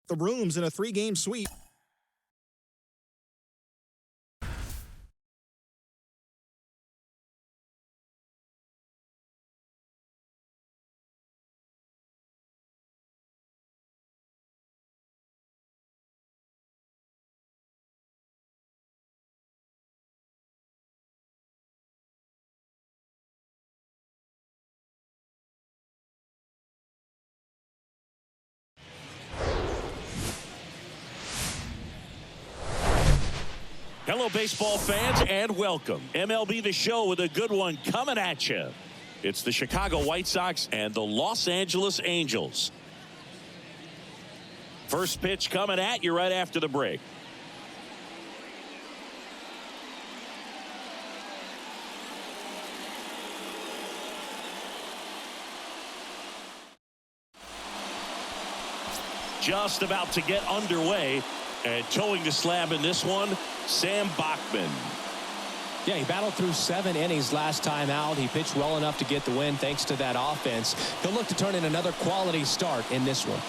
the rooms in a 3-game sweep. Hello, baseball fans, and welcome. MLB The Show with a good one coming at you. It's the Chicago White Sox and the Los Angeles Angels. First pitch coming at you right after the break. Just about to get underway. And towing the slab in this one, Sam Bachman. Yeah, he battled through 7 innings last time out. He pitched well enough to get the win thanks to that offense. He'll look to turn in another quality start in this one.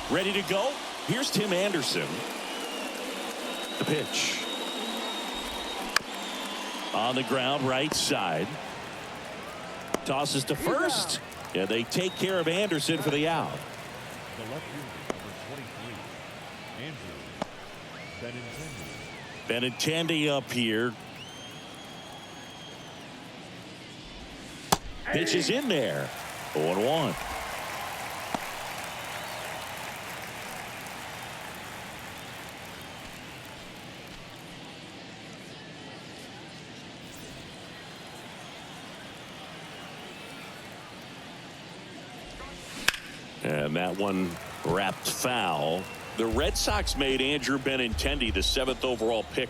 Ready to go? Here's Tim Anderson. The pitch. On the ground, right side. Tosses to first. And they take care of Anderson for the out. The left fielder, number 23, Andrew Benintendi up here. Pitch is in there. 0-1. And that one wrapped foul. The Red Sox made Andrew Benintendi the 7th overall pick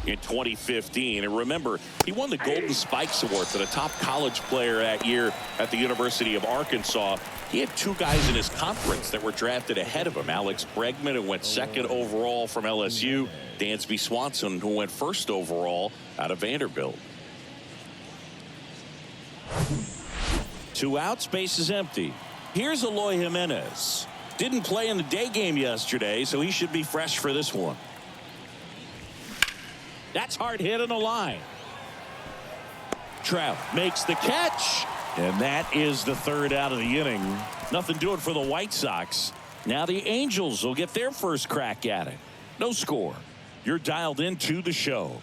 in 2015. And remember, he won the Golden Spikes Award for the top college player that year at the University of Arkansas. He had 2 guys in his conference that were drafted ahead of him. Alex Bregman, who went 2nd overall from LSU. Dansby Swanson, who went 1st overall out of Vanderbilt. 2 outs, base is empty. Here's Eloy Jimenez. Didn't play in the day game yesterday, so he should be fresh for this one. That's hard hit on the line. Trout makes the catch, and that is the 3rd out of the inning. Nothing doing for the White Sox. Now the Angels will get their first crack at it. No score. You're dialed into the show.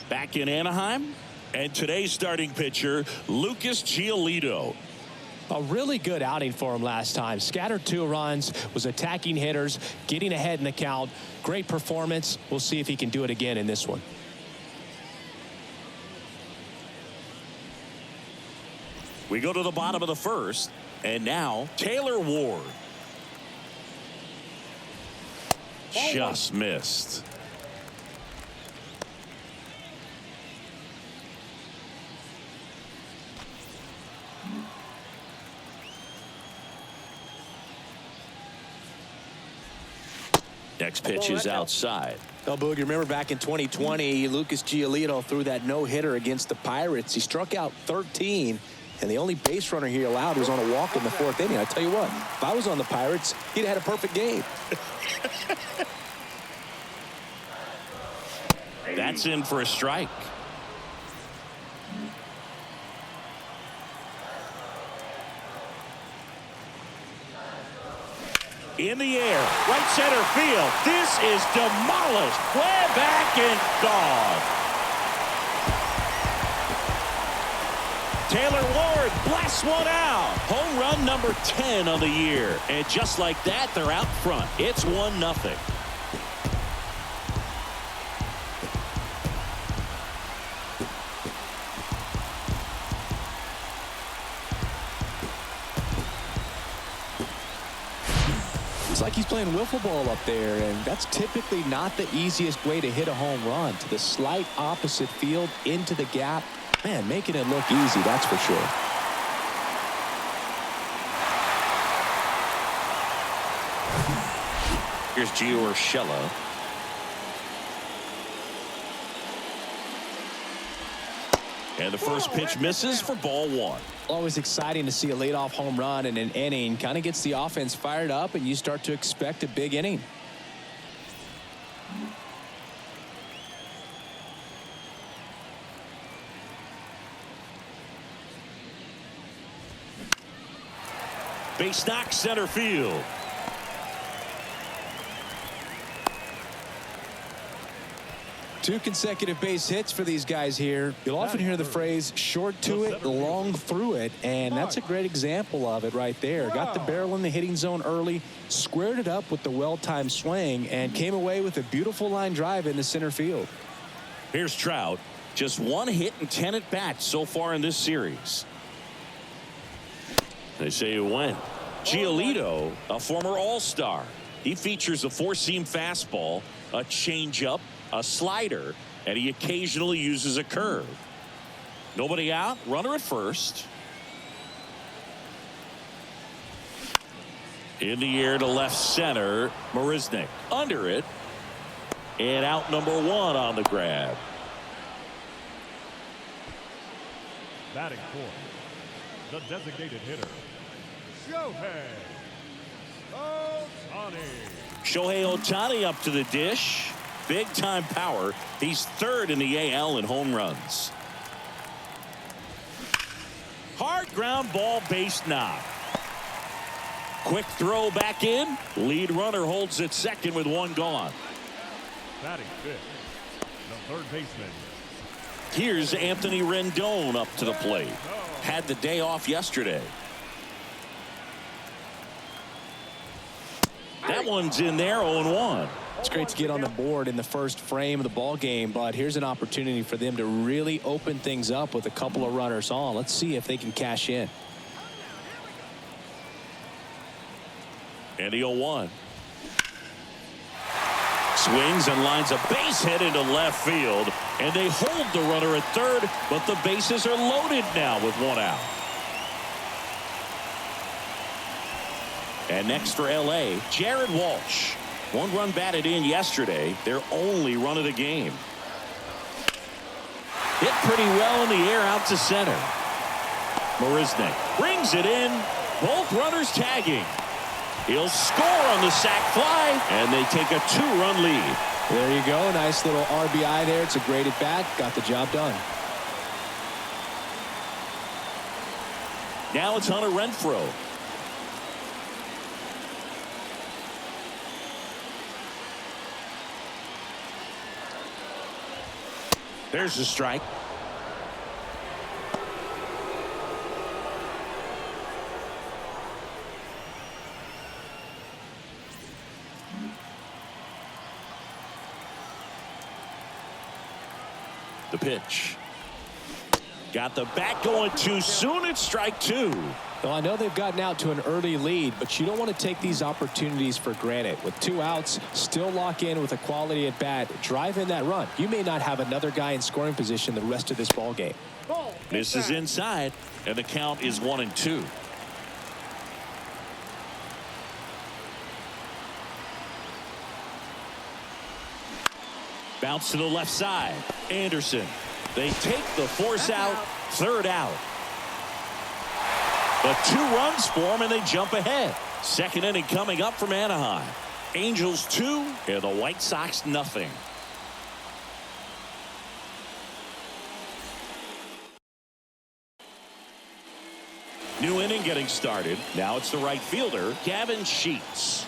Back in Anaheim, and today's starting pitcher, Lucas Giolito. A really good outing for him last time. Scattered 2 runs, was attacking hitters, getting ahead in the count. Great performance. We'll see if he can do it again in this one. We go to the bottom of the 1st, and now Taylor Ward. Just missed. Next pitch is outside. Oh, Boog, you remember back in 2020, Lucas Giolito threw that no-hitter against the Pirates. He struck out 13, and the only base runner he allowed was on a walk in the 4th inning. I tell you what, if I was on the Pirates, he'd had a perfect game. That's in for a strike. In the air, right center field. This is demolished. Way back and gone. Taylor Ward blasts one out. Home run number 10 on the year. And just like that, they're out front. It's 1-0. It's like he's playing wiffle ball up there, and that's typically not the easiest way to hit a home run. To the slight opposite field, into the gap. Man, making it look easy, that's for sure. Here's Gio Urshela. And the first pitch misses for ball one. Always exciting to see a leadoff home run in an inning. Kind of gets the offense fired up, and you start to expect a big inning. Base knock center field. Two consecutive base hits for these guys here. You'll often hear the phrase short to it, long through it, and that's a great example of it right there. Got the barrel in the hitting zone early, squared it up with the well-timed swing, and came away with a beautiful line drive into center field. Here's Trout. Just 1 hit and 10 at-bats so far in this series. They say it went. Giolito, a former All-Star. He features a four-seam fastball, a changeup, a slider, and he occasionally uses a curve. Nobody out, runner at first. In the air to left center, Marisnick under it, and out number 1 on the grab. Batting fourth, the designated hitter, Shohei Ohtani up to the dish. Big time power. He's 3rd in the AL in home runs. Hard ground ball, base knock. Quick throw back in. Lead runner holds at second with 1 gone. Batting fifth, the third baseman. Here's Anthony Rendon up to the plate. Had the day off yesterday. That one's in there, 0-1. It's great to get on the board in the first frame of the ball game, but here's an opportunity for them to really open things up with a couple of runners on. Let's see if they can cash in. And the 0-1. Swings and lines a base hit into left field, and they hold the runner at third, but the bases are loaded now with 1 out. And next for LA, Jared Walsh. 1 run batted in yesterday, their only run of the game. Hit pretty well in the air out to center. Marisnick brings it in. Both runners tagging. He'll score on the sac fly, and they take a 2-run lead. There you go. Nice little RBI there. It's a great at bat. Got the job done. Now it's Hunter Renfroe. There's the strike. The pitch. Got the bat going too soon. It's strike 2. Well, I know they've gotten out to an early lead, but you don't want to take these opportunities for granted. With 2 outs, still lock in with a quality at bat, drive in that run. You may not have another guy in scoring position the rest of this ball game. This is inside, and the count is 1-2. Bounce to the left side. Anderson. They take the force out. 3rd out. But 2 runs for them, and they jump ahead. 2nd inning coming up from Anaheim. Angels 2 and the White Sox nothing. New inning getting started. Now it's the right fielder, Gavin Sheets.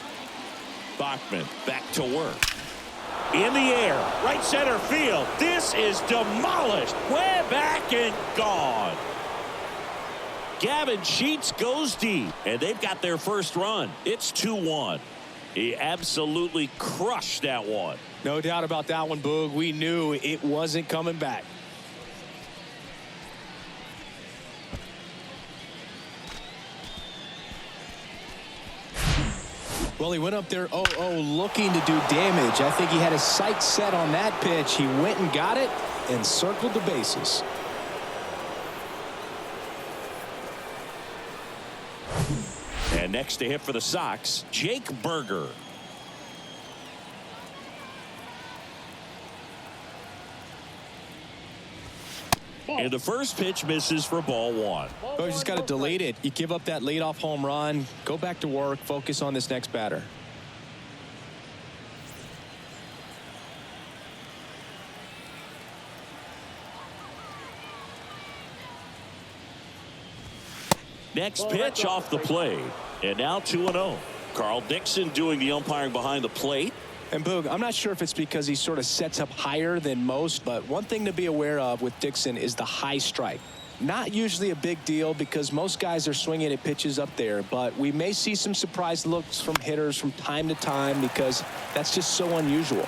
Bachman back to work. In the air, right center field. This is demolished. Way back and gone. Gavin Sheets goes deep, and they've got their first run. It's 2-1. He absolutely crushed that one. No doubt about that one, Boog. We knew it wasn't coming back. Well, he went up there 0-0 looking to do damage. I think he had his sights set on that pitch. He went and got it and circled the bases. And next to hit for the Sox, Jake Berger. And the first pitch misses for ball one. Oh, you just got to delete it. You give up that leadoff home run, go back to work, focus on this next batter. Next pitch off the plate. And now 2-0. Carl Dixon doing the umpiring behind the plate. And Boog, I'm not sure if it's because he sort of sets up higher than most, but one thing to be aware of with Dixon is the high strike. Not usually a big deal because most guys are swinging at pitches up there, but we may see some surprise looks from hitters from time to time because that's just so unusual.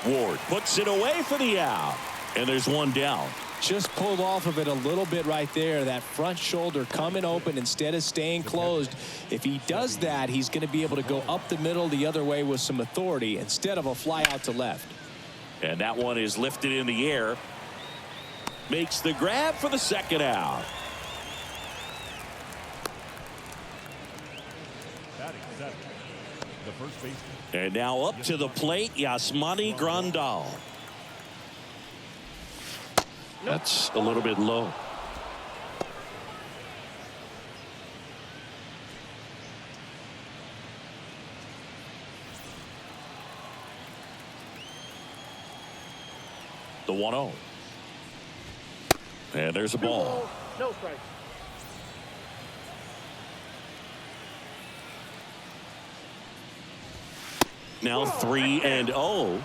Ward puts it away for the out, and there's one down. Just pulled off of it a little bit right there. That front shoulder coming open instead of staying closed. If he does that, he's going to be able to go up the middle the other way with some authority instead of a fly out to left. And that one is lifted in the air. Makes the grab for the second out. Batting seventh, the first baseman. And now up to the plate, Yasmani Grandal. That's a little bit low. The 1-0. And there's a ball. No strike. Now 3-0.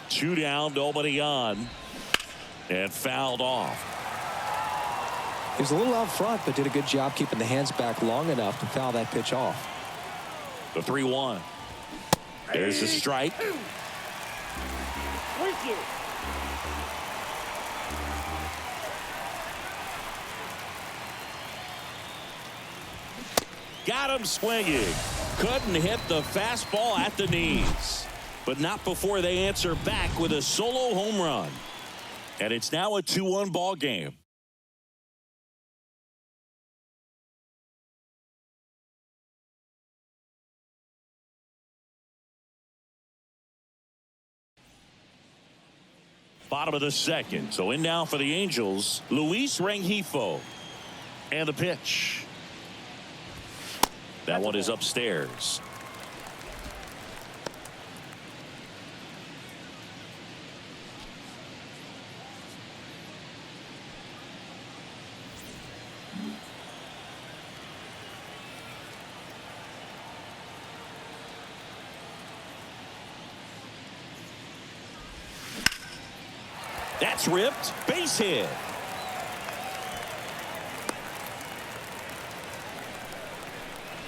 2 down, nobody on, and fouled off. He was a little out front, but did a good job keeping the hands back long enough to foul that pitch off. The 3-1. There's a strike. Thank you. Got him swinging. Couldn't hit the fastball at the knees. But not before they answer back with a solo home run. And it's now a 2-1 ball game. Bottom of the second. So in now for the Angels, Luis Rengifo. And the pitch. That one is upstairs. That's ripped. Base hit.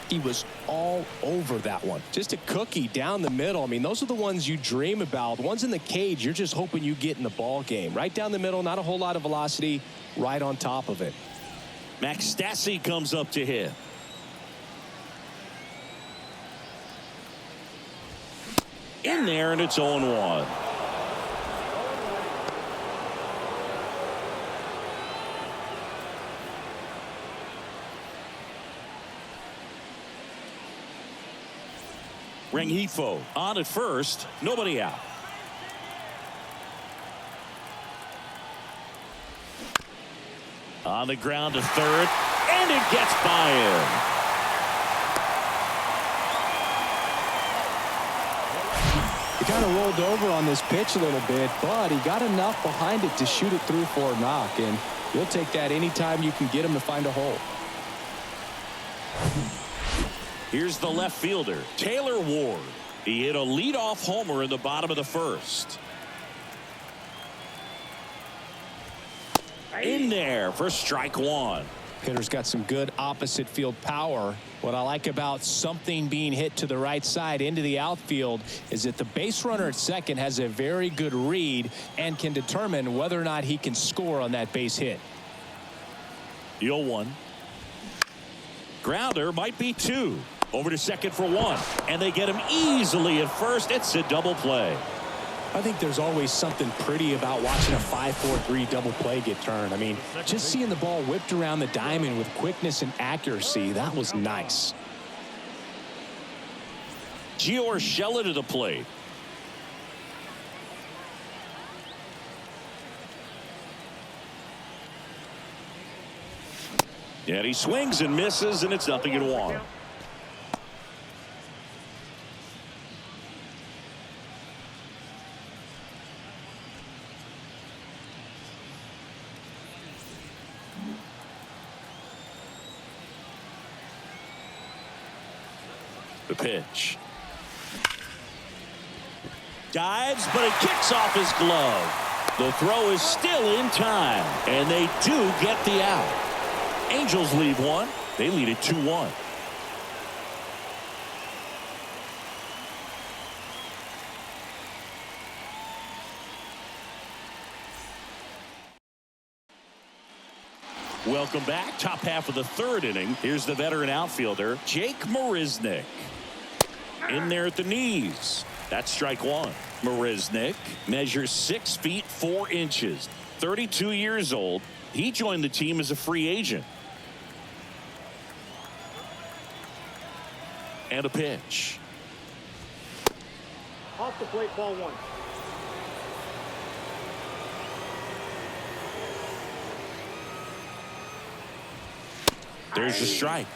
He was all over that one. Just a cookie down the middle. I mean, those are the ones you dream about. The ones in the cage, you're just hoping you get in the ball game. Right down the middle, not a whole lot of velocity, right on top of it. Max Stassi comes up to hit. In there, and it's 0-1. Rengifo on at first, nobody out. On the ground to third, and it gets by him. He kind of rolled over on this pitch a little bit, but he got enough behind it to shoot it through for a knock, and you'll take that anytime you can get him to find a hole. Here's the left fielder, Taylor Ward. He hit a leadoff homer in the bottom of the first. In there for strike one. Hitter's got some good opposite field power. What I like about something being hit to the right side into the outfield is that the base runner at second has a very good read and can determine whether or not he can score on that base hit. The 0-1. Grounder might be 2. Over to second for 1. And they get him easily at first. It's a double play. I think there's always something pretty about watching a 5-4-3 double play get turned. I mean, just seeing the ball whipped around the diamond with quickness and accuracy, that was nice. Gio Urshela to the plate. And he swings and misses, and it's 0-1. The pitch. Dives, but it kicks off his glove. The throw is still in time, and they do get the out. Angels leave one. They lead it 2-1. Welcome back. Top half of the third inning. Here's the veteran outfielder, Jake Marisnick. In there at the knees. That's strike one. Marisnick measures 6 feet 4 inches. 32 years old. He joined the team as a free agent. And a pitch. Off the plate, ball 1. There's the strike.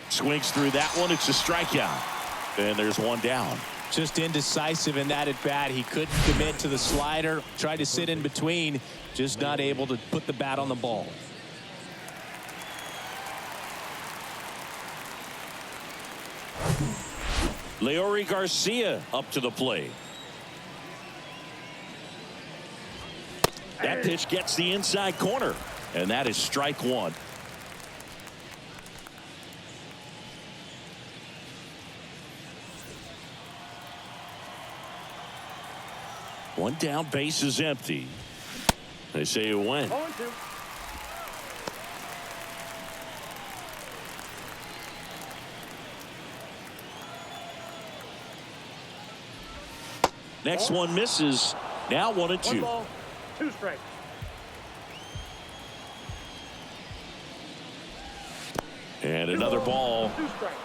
Swings through that one. It's a strikeout. And there's one down. Just indecisive in that at bat. He couldn't commit to the slider. Tried to sit in between. Just not able to put the bat on the ball. Leori Garcia up to the plate. That pitch gets the inside corner. And that is strike one. One down, base is empty. They say it went. 0-2. Next one misses. Now 1-2. 1 ball, 2 strikes. And another ball. 2 strikes.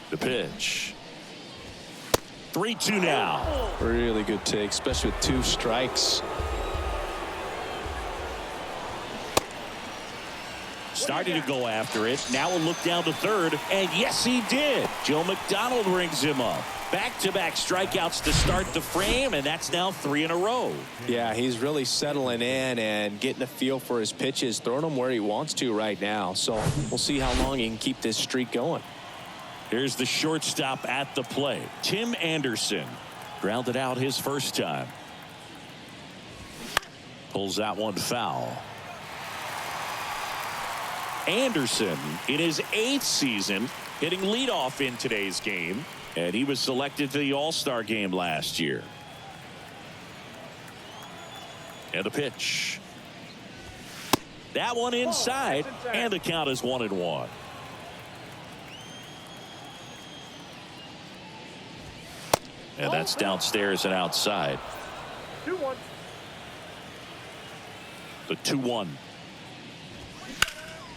The pitch. 3-2 now. Really good take, especially with 2 strikes. Starting to go after it. Now a look down to third. And yes, he did. Joe McDonald rings him up. Back-to-back strikeouts to start the frame, and that's now 3 in a row. Yeah, he's really settling in and getting a feel for his pitches, throwing them where he wants to right now. So we'll see how long he can keep this streak going. Here's the shortstop at the plate. Tim Anderson grounded out his first time. Pulls that one foul. Anderson in his 8th season hitting leadoff in today's game, and he was selected to the All-Star game last year. And the pitch. That one inside, and the count is 1-1. And that's downstairs and outside. 2-1. The 2-1.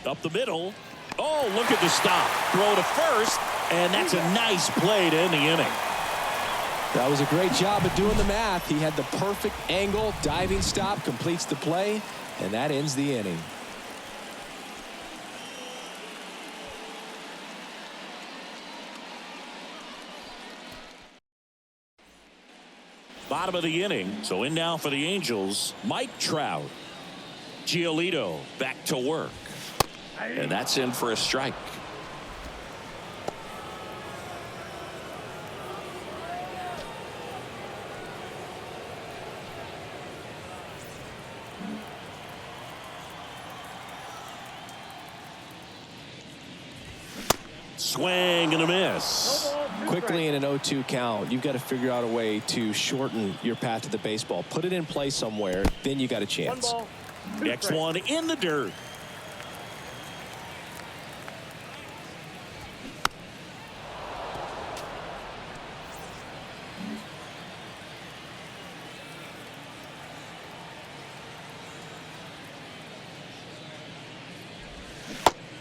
Up the middle. Oh, look at the stop. Throw to first, and that's a nice play to end the inning. That was a great job of doing the math. He had the perfect angle, diving stop, completes the play, and that ends the inning. Bottom of the inning. So in now for the Angels, Mike Trout. Giolito back to work. And that's in for a strike. Swing and a miss. Quickly in an 0-2 count, you've got to figure out a way to shorten your path to the baseball. Put it in play somewhere, then you got a 1 chance. ball, 2 Next strikes. one in the dirt.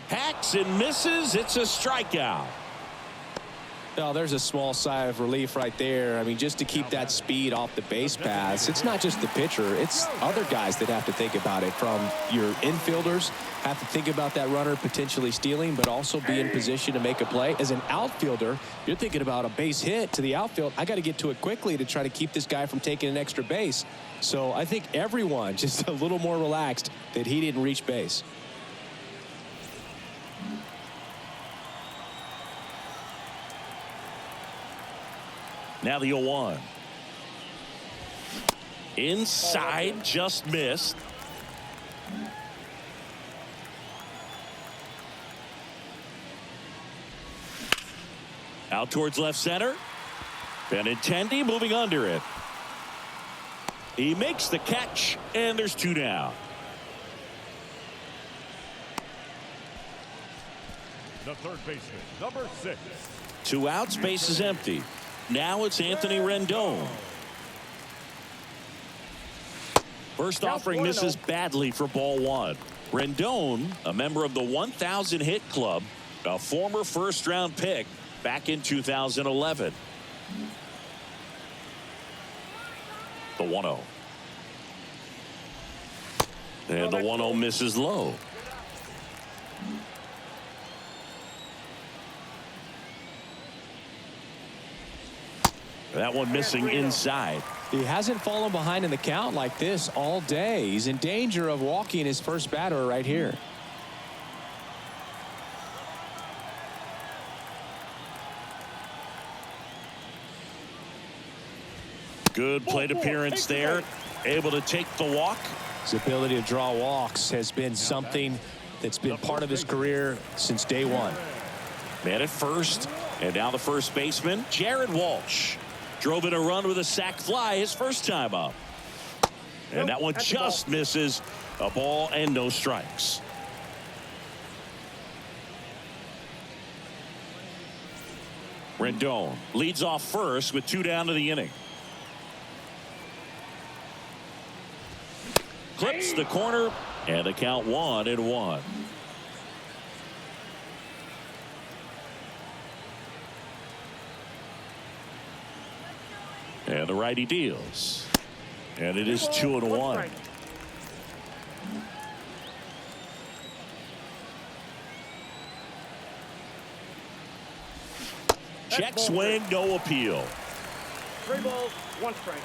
Hacks and misses. It's a strikeout. Oh, there's a small sigh of relief right there. I mean, just to keep that speed off the base paths. It's not just the pitcher. It's other guys that have to think about it. From your infielders have to think about that runner potentially stealing, but also be in position to make a play. As an outfielder, you're thinking about a base hit to the outfield. I got to get to it quickly to try to keep this guy from taking an extra base. So I think everyone just a little more relaxed that he didn't reach base. Now the 0-1. Inside, just missed. Out towards left center. Benintendi moving under it. He makes the catch, and there's 2 down. The third baseman, number 6. 2 outs, base is empty. Now it's Anthony Rendon. First offering misses badly for ball 1. Rendon, a member of the 1,000 hit club, a former first-round pick back in 2011. The 1-0. And the 1-0 misses low. That one missing inside. He hasn't fallen behind in the count like this all day. He's in danger of walking his first batter right here. Good plate appearance there. Able to take the walk. His ability to draw walks has been something that's been part of his career since day one. Man at first, and now the first baseman, Jared Walsh. Drove in a run with a sac fly his first time up. And that one just misses. A ball and no strikes. Rendon leads off first with 2 down to the inning. Clips the corner, and the count 1-1. And the righty deals. And it is 2-1. Check swing, no appeal. 3 balls, 1 strike.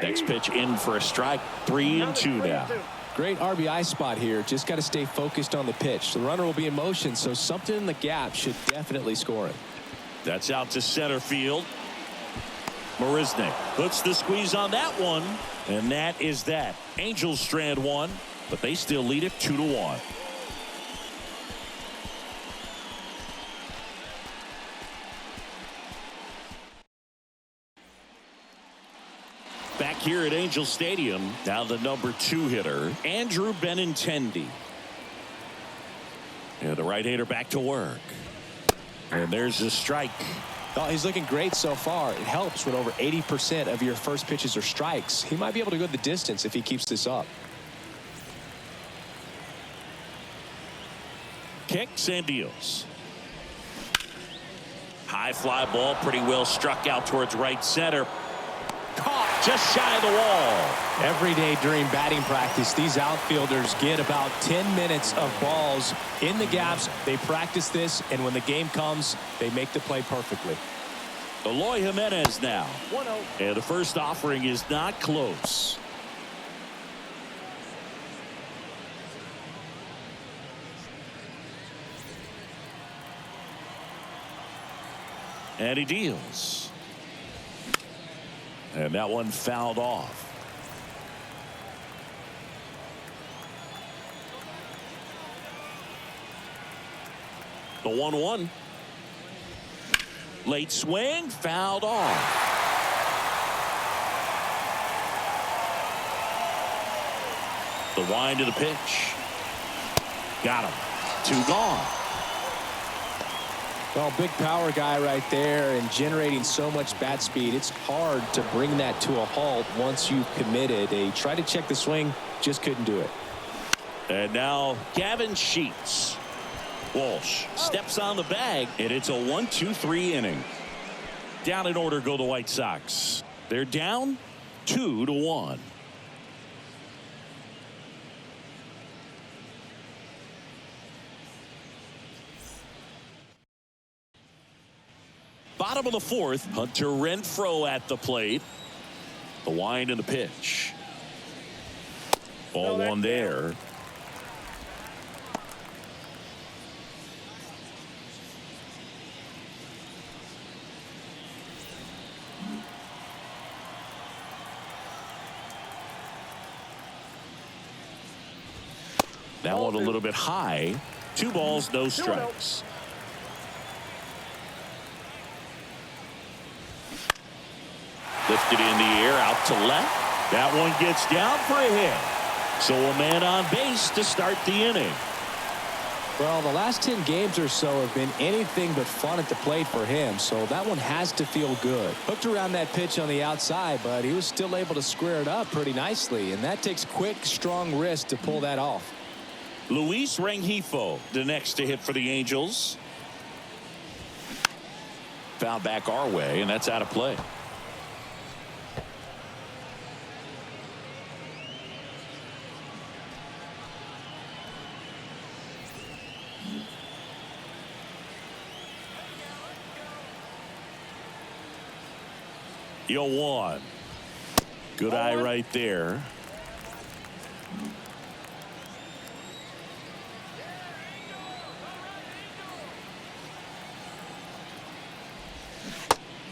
Next pitch in for a strike. 3-2 now. Great RBI spot here. Just got to stay focused on the pitch. The runner will be in motion, so something in the gap should definitely score it. That's out to center field. Marisnik puts the squeeze on that one, and that is that. Angels strand 1, but they still lead it 2-1. Back here at Angel Stadium, now the number 2 hitter, Andrew Benintendi. And the right-hander back to work. And there's a strike. Oh, he's looking great so far. It helps when over 80% of your first pitches are strikes. He might be able to go the distance if he keeps this up. Kicks and deals. High fly ball, pretty well struck out towards right center. Caught just shy of the wall. Every day during batting practice, these outfielders get about 10 minutes of balls in the gaps. They practice this, and when the game comes, they make the play perfectly. Eloy Jimenez now. 1-0. And the first offering is not close. And he deals. And that one fouled off. The 1-1. Late swing, fouled off. The wind to the pitch. Got him. 2 gone. Well, big power guy right there and generating so much bat speed. It's hard to bring that to a halt once you've committed. They tried to check the swing, just couldn't do it. And now Gavin Sheets. Walsh steps on the bag, and it's a 1-2-3 inning. Down in order go the White Sox. They're down 2-1. Bottom of the fourth, Hunter Renfroe at the plate. The wind and the pitch. Ball one there. That one a little bit high. 2 balls, no strikes. Lifted in the air, out to left. That one gets down for a hit. So a man on base to start the inning. Well, the last 10 games or so have been anything but fun at the plate for him, so that one has to feel good. Hooked around that pitch on the outside, but he was still able to square it up pretty nicely, and that takes quick, strong wrist to pull that off. Luis Rengifo, the next to hit for the Angels. Foul back our way, and that's out of play. Yo, 1. Good eye right there.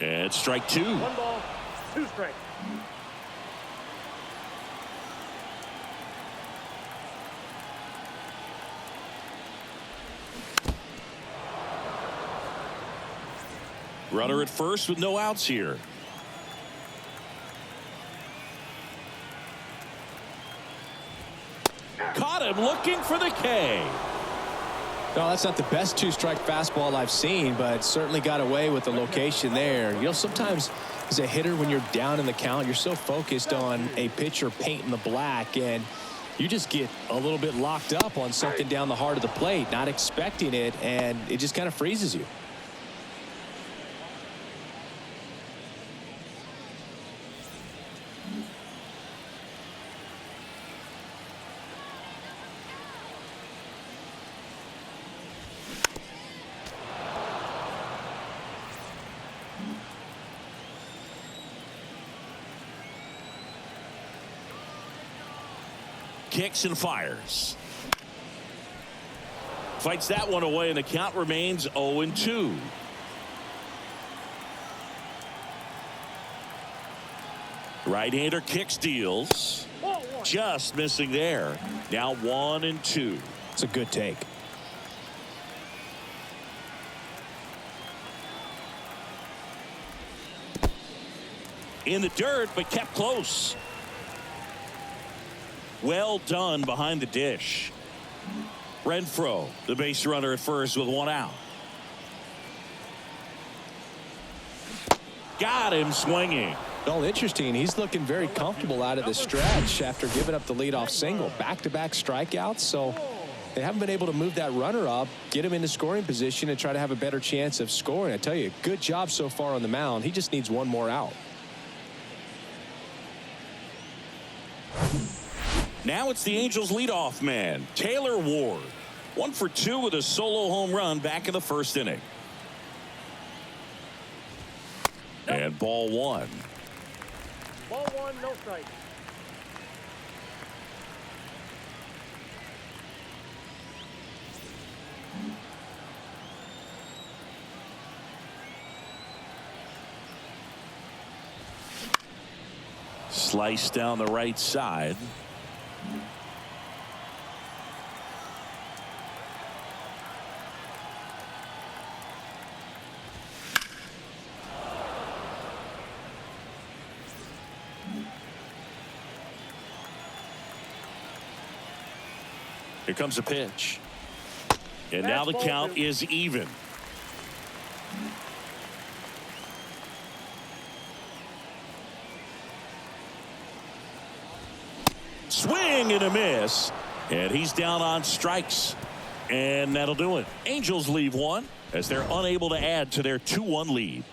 And strike 2. 1 ball, 2 strikes. Runner at first with no outs here. Caught him looking for the K. No, that's not the best 2-strike fastball I've seen, but certainly got away with the location there. You know, sometimes as a hitter, when you're down in the count, you're so focused on a pitcher painting the black, and you just get a little bit locked up on something down the heart of the plate, not expecting it, and it just kind of freezes you. Kicks and fires. Fights that one away, and the count remains 0-2. Right-hander kicks, deals. Just missing there. Now 1-2. It's a good take. In the dirt, but kept close. Well done behind the dish. Renfroe, the base runner at first with 1 out. Got him swinging. Well, interesting. He's looking very comfortable out of the stretch after giving up the leadoff single. Back-to-back strikeouts, so they haven't been able to move that runner up, get him into scoring position, and try to have a better chance of scoring. I tell you, good job so far on the mound. He just needs 1 more out. Now it's the Angels leadoff man, Taylor Ward. 1 for 2 with a solo home run back in the first inning. And ball 1. Ball 1, no strike. Slice down the right side. Here comes a pitch. And now the count is even. Swing and a miss. And he's down on strikes. And that'll do it. Angels leave one as they're unable to add to their 2-1 lead.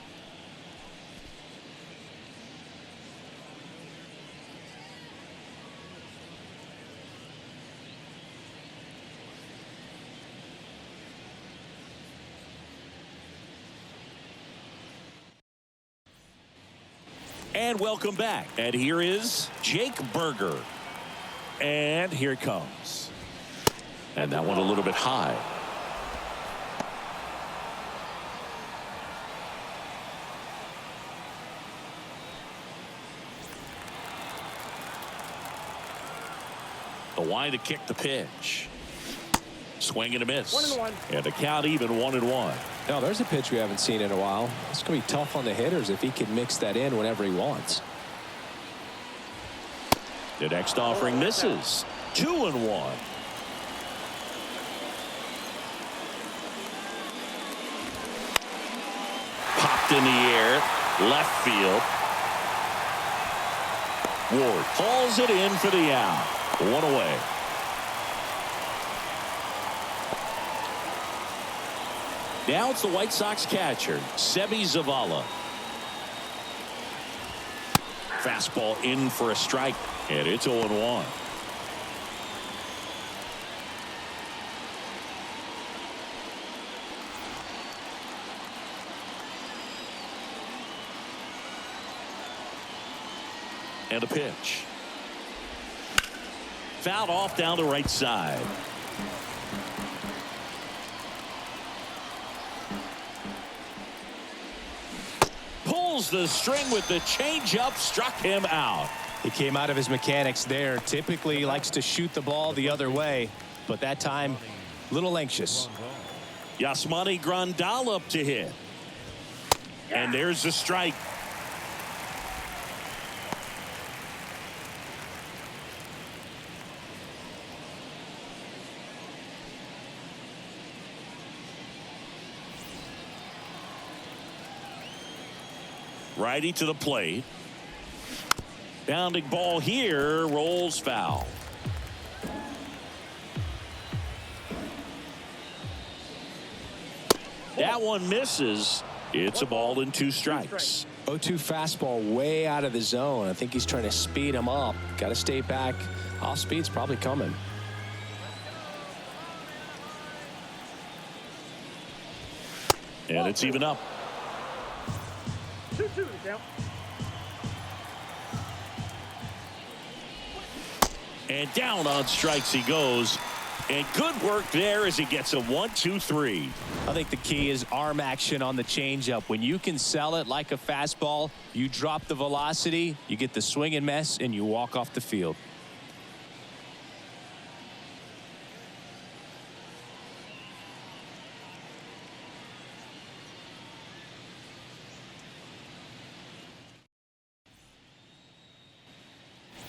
And welcome back. And here is Jake Berger. And here it comes. And that one a little bit high. The wind to kick the pitch. Swing and a miss. 1-1. And the count even 1-1. Now there's a pitch we haven't seen in a while. It's going to be tough on the hitters if he can mix that in whenever he wants. The next offering misses. 2-1. Popped in the air. Left field. Ward hauls it in for the out. One away. Now it's the White Sox catcher, Seby Zavala. Fastball in for a strike, and it's 0-1. And a pitch. Fouled off down the right side. Pulls the string with the changeup, struck him out. He came out of his mechanics there. Typically likes to shoot the ball the other way, but that time a little anxious. Yasmani Grandal up to hit. And there's the strike. Righty to the plate. Bounding ball here, rolls foul. That one misses. It's a ball and 2 strikes. 0-2 fastball way out of the zone. I think he's trying to speed him up. Got to stay back. Off speed's probably coming. And it's even up. 2-2 to count. And down on strikes he goes. And good work there as he gets a 1-2-3. I think the key is arm action on the changeup. When you can sell it like a fastball, you drop the velocity, you get the swing and miss, and you walk off the field.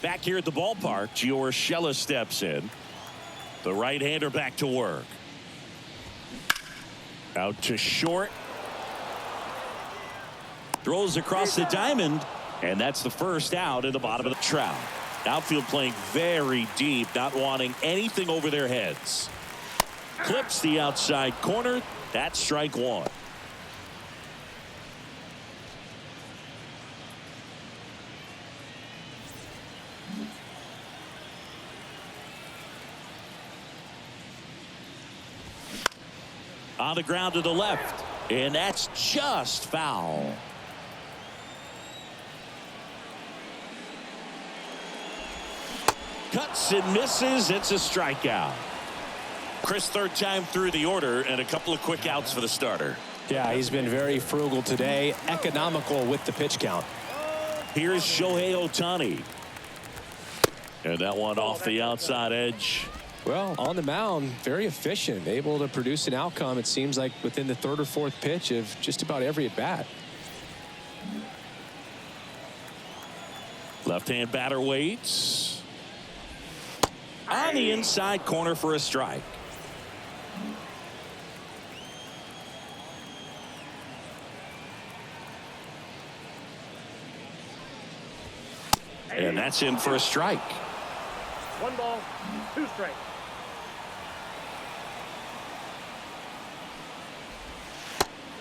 Back here at the ballpark, Gio Urshela steps in. The right-hander back to work. Out to short. Throws across the diamond, and that's the first out in the bottom of the trout. Outfield playing very deep, not wanting anything over their heads. Clips the outside corner. That's strike 1. On the ground to the left, and that's just foul. Cuts and misses. It's a strikeout. Chris, third time through the order, and a couple of quick outs for the starter. Yeah, he's been very frugal today, economical with the pitch count. Here's Shohei Ohtani. And that one off the outside edge. Well, on the mound, very efficient, able to produce an outcome, it seems like, within the 3rd or 4th pitch of just about every at-bat. Left-hand batter waits. On the inside corner for a strike. And that's in for a strike. 1 ball, 2 strikes.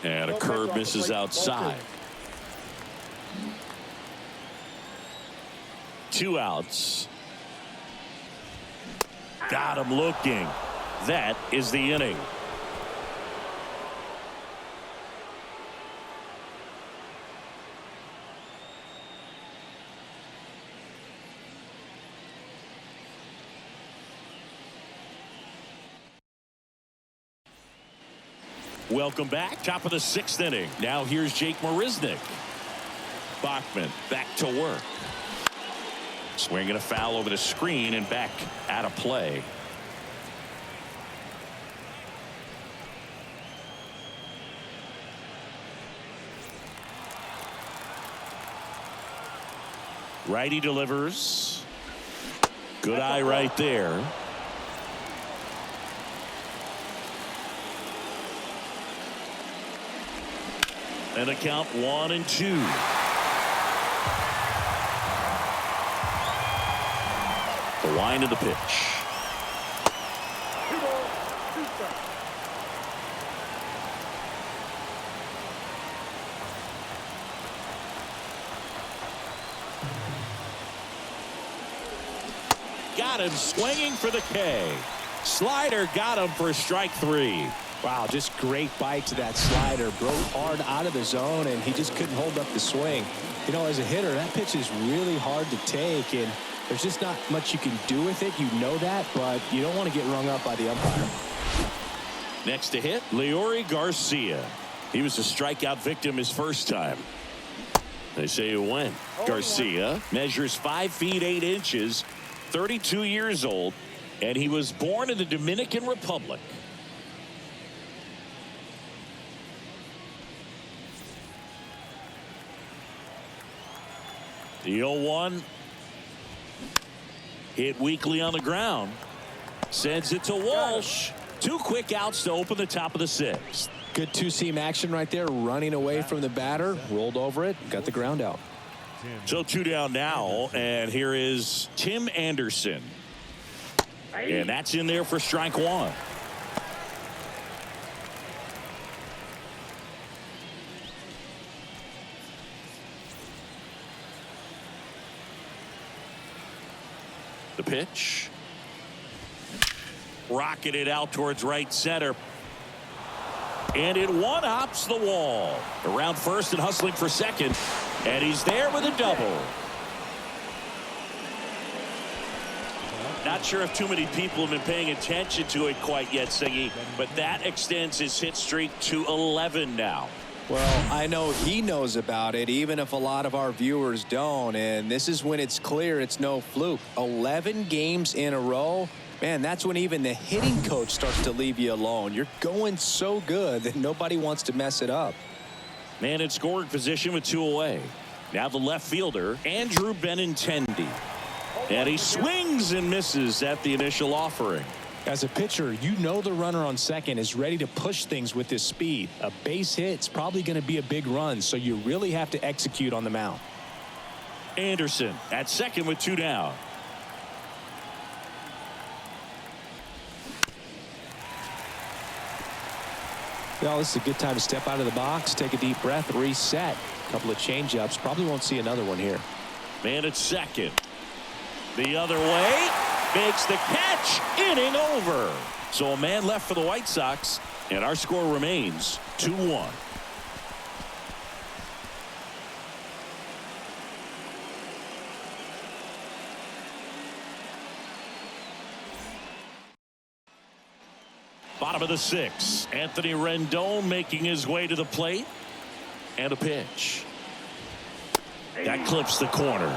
And a curve misses outside. 2 outs. Got him looking. That is the inning. Welcome back. Top of the 6th inning. Now here's Jake Marisnick. Bachman back to work. Swinging a foul over the screen and back out of play. Righty delivers. Good eye right there. And a count 1-2. The line of the pitch. 2 balls, 2 strikes. Got him swinging for the K. Slider got him for strike 3. Wow, just great bite to that slider. Broke hard out of the zone, and he just couldn't hold up the swing. You know, as a hitter, that pitch is really hard to take, and there's just not much you can do with it. You know that, but you don't want to get rung up by the umpire. Next to hit, Leori Garcia. He was a strikeout victim his first time. They say you win. Garcia measures 5 feet 8 inches, 32 years old, and he was born in the Dominican Republic. The 0-1 hit weakly on the ground. Sends it to Walsh. 2 quick outs to open the top of the 6th. Good two-seam action right there, running away from the batter, rolled over it, got the ground out. So 2 down now, and here is Tim Anderson. And that's in there for strike 1. The pitch. Rocketed out towards right center. And it one-hops the wall. Around first and hustling for second. And he's there with a double. Not sure if too many people have been paying attention to it quite yet, Singy, but that extends his hit streak to 11 now. Well, I know he knows about it, even if a lot of our viewers don't. And this is when it's clear it's no fluke. 11 games in a row. Man, that's when even the hitting coach starts to leave you alone. You're going so good that nobody wants to mess it up. Man in scoring position with 2 away. Now the left fielder, Andrew Benintendi. And he swings and misses at the initial offering. As a pitcher, you know the runner on second is ready to push things with his speed. A base hit's probably going to be a big run, so you really have to execute on the mound. Anderson at second with 2 down. Well, this is a good time to step out of the box, take a deep breath, reset. A couple of change-ups. Probably won't see another one here. Man at second. The other way. Makes the catch. Inning over. So a man left for the White Sox, and our score remains 2-1. Bottom of the 6th. Anthony Rendon making his way to the plate. And a pitch. That clips the corner.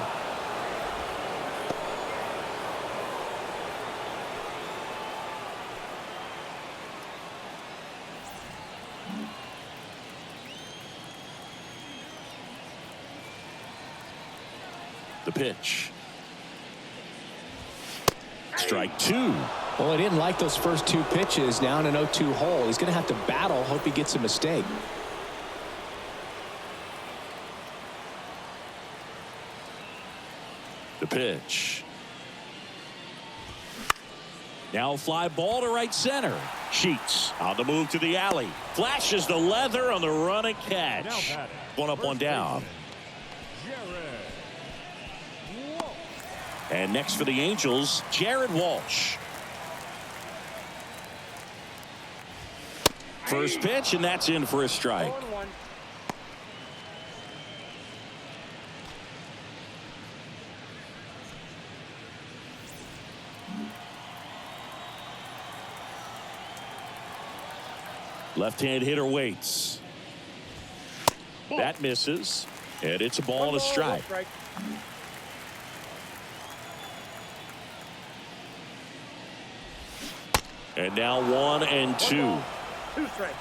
The pitch. Strike 2. Well, he didn't like those first 2 pitches. Now in an 0-2 hole. He's going to have to battle. Hope he gets a mistake. The pitch. Now a fly ball to right center. Sheets on the move to the alley. Flashes the leather on the run and catch. One up, one down. And next for the Angels, Jared Walsh. First pitch, and that's in for a strike. Left-hand hitter waits. That misses, and it's a ball and a strike. And now 1 and 2. 2 strikes.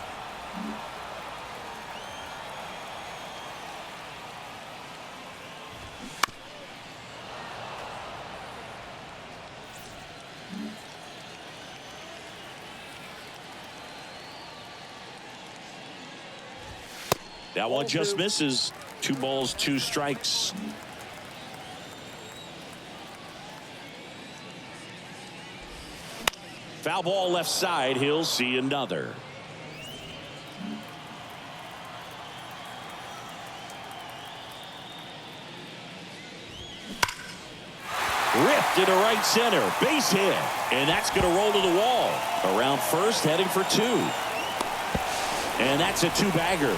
That one just misses. 2 balls, 2 strikes. Foul ball left side. He'll see another. Ripped into right center. Base hit. And that's going to roll to the wall. Around first, heading for 2. And that's a 2-bagger.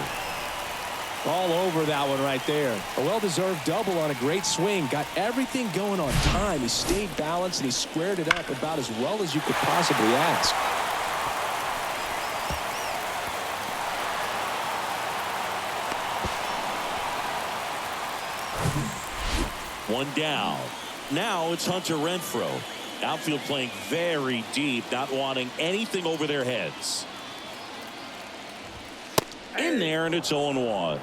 All over that one right there. A well-deserved double on a great swing. Got everything going on time. He stayed balanced and he squared it up about as well as you could possibly ask. One down. Now it's Hunter Renfroe. Outfield playing very deep, not wanting anything over their heads. In there, and it's 0-1.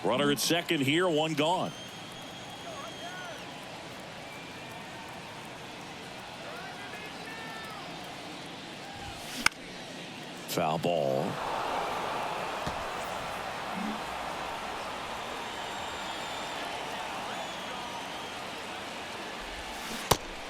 Runner at second here, 1 gone. Foul ball.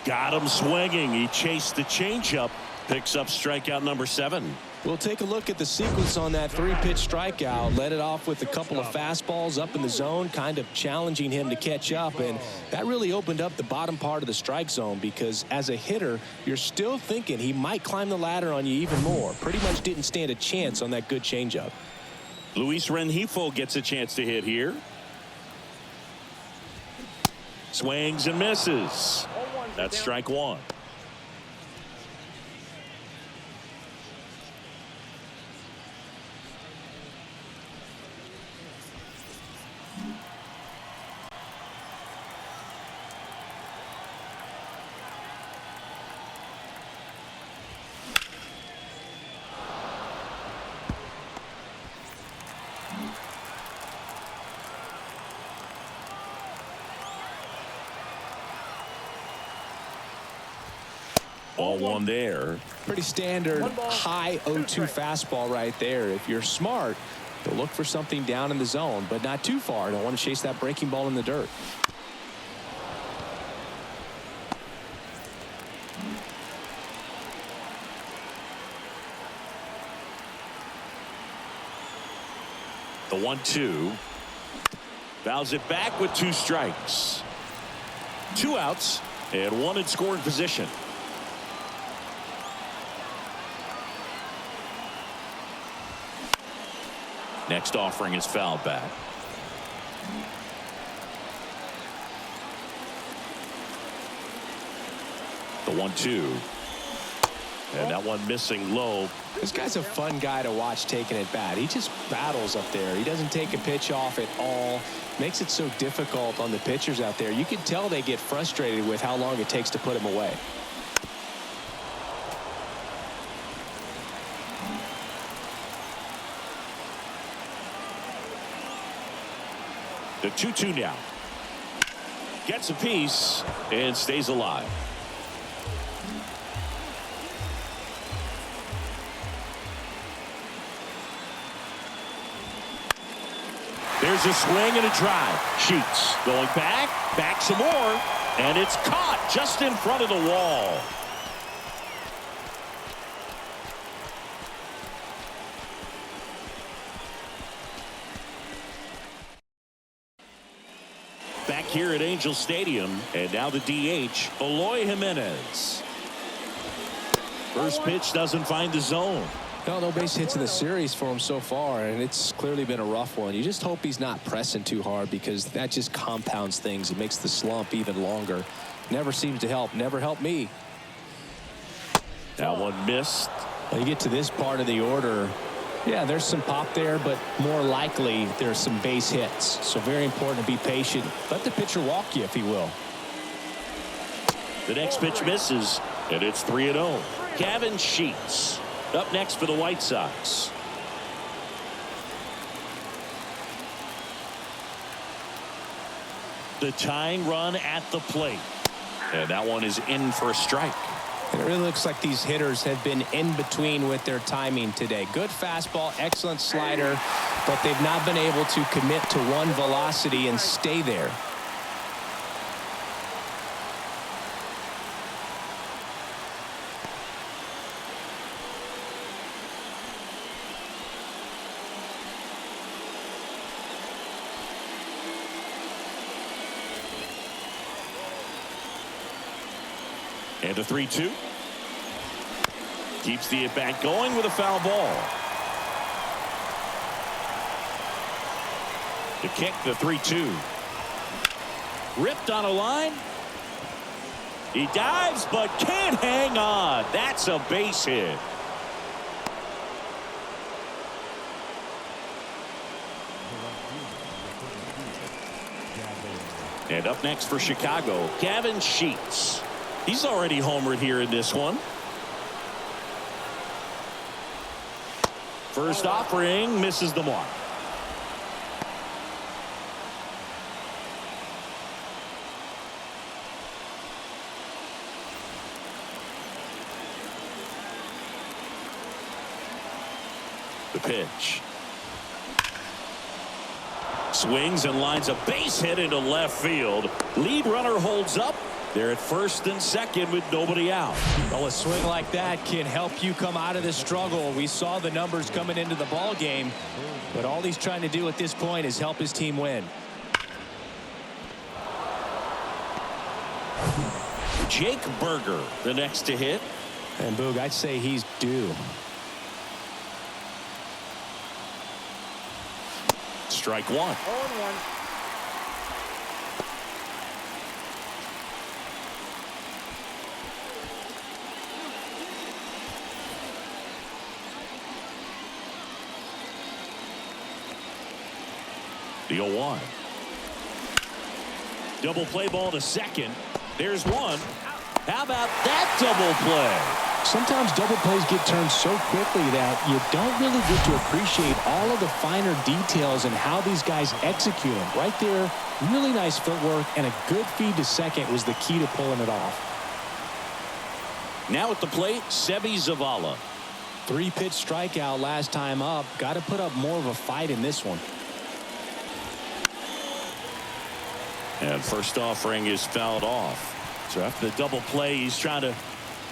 Got him swinging. He chased the changeup. Picks up strikeout number 7. We'll take a look at the sequence on that 3-pitch strikeout. Led it off with a couple of fastballs up in the zone, kind of challenging him to catch up. And that really opened up the bottom part of the strike zone because as a hitter, you're still thinking he might climb the ladder on you even more. Pretty much didn't stand a chance on that good changeup. Luis Rengifo gets a chance to hit here. Swings and misses. That's strike 1. Ball 1 there. Pretty standard high 0-2 fastball right there. If you're smart, you'll look for something down in the zone, but not too far. Don't want to chase that breaking ball in the dirt. The 1-2. Fouls it back with 2 strikes. 2 outs and 1 in scoring position. Next offering is fouled back. The 1-2. And that one missing low. This guy's a fun guy to watch taking it bat. He just battles up there. He doesn't take a pitch off at all. Makes it so difficult on the pitchers out there. You can tell they get frustrated with how long it takes to put him away. The 2-2 now. Gets a piece and stays alive. There's a swing and a drive. Sheets going back some more, and it's caught just in front of the wall. Back here at Angel Stadium, and now the DH, Eloy Jimenez. First pitch doesn't find the zone. No base hits in the series for him so far, and it's clearly been a rough one. You just hope he's not pressing too hard, because that just compounds things. It makes the slump even longer. Never seems to help. Never helped me. That one missed. When you get to this part of the order, yeah, there's some pop there, but more likely there's some base hits. So very important to be patient. Let the pitcher walk you, if he will. The next pitch misses, and it's 3-0. Gavin Sheets up next for the White Sox. The tying run at the plate, and that one is in for a strike. It really looks like these hitters have been in between with their timing today. Good fastball, excellent slider, but they've not been able to commit to one velocity and stay there. And a 3-2. Keeps the at-bat going with a foul ball. The kick, the 3-2. Ripped on a line. He dives but can't hang on. That's a base hit. And up next for Chicago, Gavin Sheets. He's already homered here in this one. First offering misses the mark. The pitch. Swings and lines a base hit into left field. Lead runner holds up. They're at first and second with nobody out. Well, a swing like that can help you come out of this struggle. We saw the numbers coming into the ball game, but all he's trying to do at this point is help his team win. Jake Berger, the next to hit. And Boog, I'd say he's due. Strike one. 0-1. The 0-1. Double play ball to second. There's one. How about that double play? Sometimes double plays get turned so quickly that you don't really get to appreciate all of the finer details and how these guys execute them. Right there, really nice footwork, and a good feed to second was the key to pulling it off. Now at the plate, Sebi Zavala. 3-pitch strikeout last time up. Got to put up more of a fight in this one. And first offering is fouled off. So after the double play, he's trying to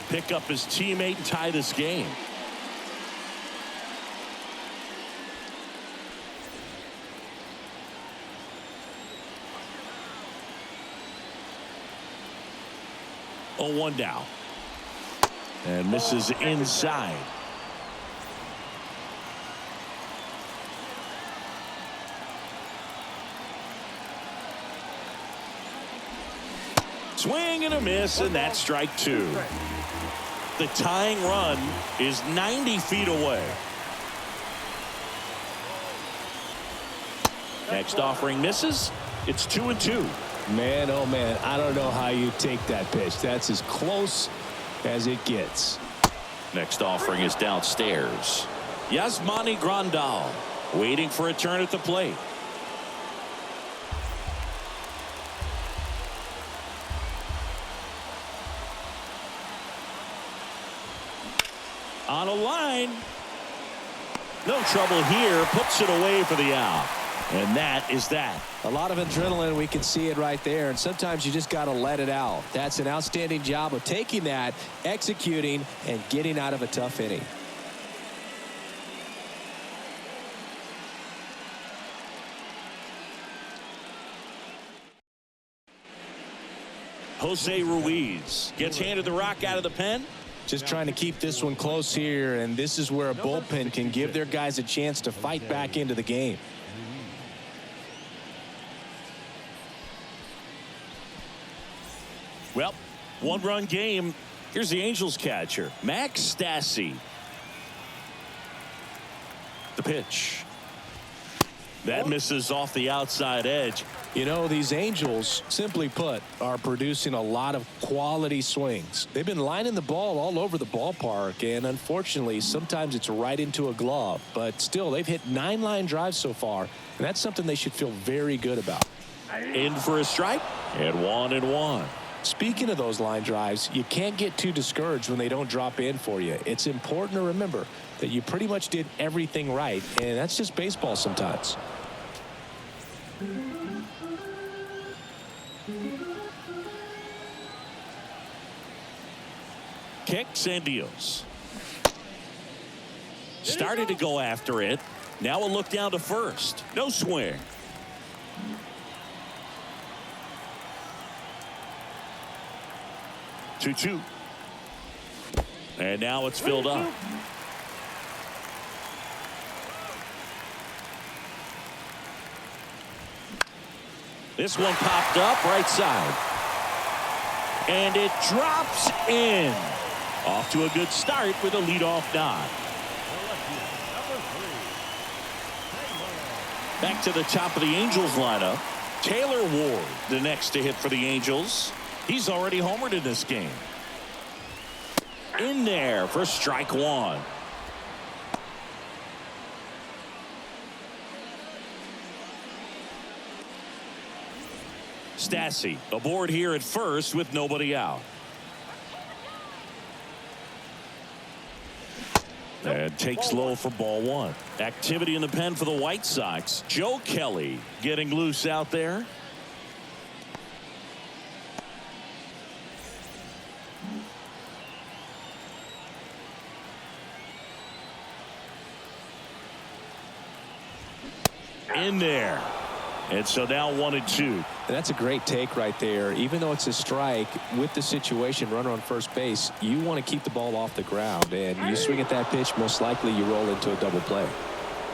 pick up his teammate and tie this game. Oh, 1 down. And misses inside. Swing and a miss, and that's strike two. The tying run is 90 feet away. Next offering misses. It's 2-2. Man, oh man, I don't know how you take that pitch. That's as close as it gets. Next offering is downstairs. Yasmani Grandal waiting for a turn at the plate. On a line. No trouble here. Puts it away for the out. And that is that. A lot of adrenaline. We can see it right there. And sometimes you just got to let it out. That's an outstanding job of taking that, executing, and getting out of a tough inning. Jose Ruiz gets handed the rock out of the pen. Just trying to keep this one close here, and this is where a bullpen can give their guys a chance to fight back into the game. Well, one-run game. Here's the Angels catcher, Max Stassi. The pitch. That misses off the outside edge. You know, these Angels, simply put, are producing a lot of quality swings. They've been lining the ball all over the ballpark, and unfortunately, sometimes it's right into a glove. But still, they've hit 9 line drives so far, and that's something they should feel very good about. In for a strike, and 1-1. Speaking of those line drives, you can't get too discouraged when they don't drop in for you. It's important to remember that you pretty much did everything right, and that's just baseball sometimes. Kicks and deals. Started to go after it. Now a look down to first. No swing. Two. And now it's filled up. This one popped up right side. And it drops in. Off to a good start with a leadoff nod. Back to the top of the Angels lineup. Taylor Ward, the next to hit for the Angels. He's already homered in this game. In there for strike one. Stassi aboard here at first with nobody out. And takes low for ball one. Activity in the pen for the White Sox. Joe Kelly getting loose out there. In there. And so now 1-2. And that's a great take right there. Even though it's a strike, with the situation, runner on first base, you want to keep the ball off the ground. And you swing at that pitch, most likely you roll into a double play.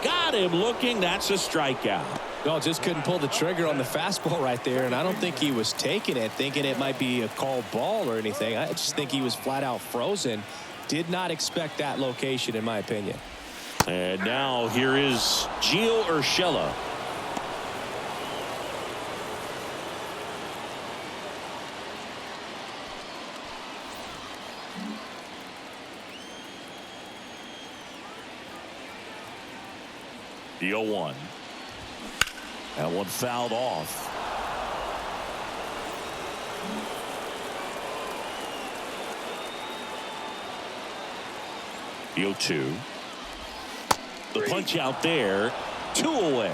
Got him looking. That's a strikeout. No, just couldn't pull the trigger on the fastball right there. And I don't think he was taking it, thinking it might be a called ball or anything. I just think he was flat out frozen. Did not expect that location, in my opinion. And now here is Gio Urshela. The 0-1. That one fouled off. The 0-2. The punch out there. 2 away.